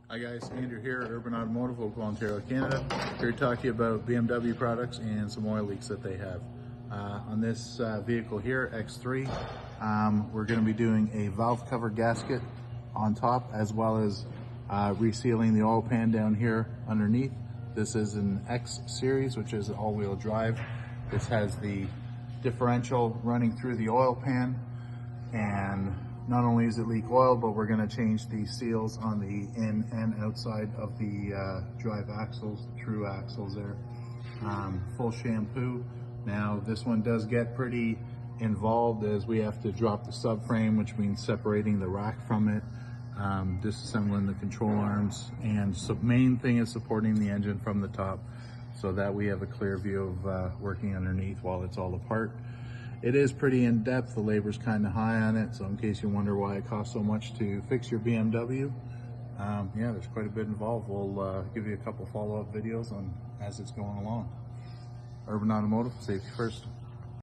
Hi guys, Andrew here at Urban Automotive, Oakville, Ontario, Canada. Here to talk to you about BMW products and some oil leaks that they have. On this vehicle here, X3, we're going to be doing a valve cover gasket on top, as well as resealing the oil pan down here underneath. This is an X series, which is an all-wheel drive. This has the differential running through the oil pan, and not only does it leak oil, but we're going to change the seals on the in and outside of the drive axles, the through axles there. Full shampoo. Now this one does get pretty involved, as we have to drop the subframe, which means separating the rack from it, disassembling the control arms, and the main thing is supporting the engine from the top so that we have a clear view of working underneath while it's all apart. It is pretty in-depth. The labor's kind of high on it, so in case you wonder why it costs so much to fix your BMW, yeah, there's quite a bit involved. We'll give you a couple follow-up videos on as it's going along. Urban Automotive, safety first.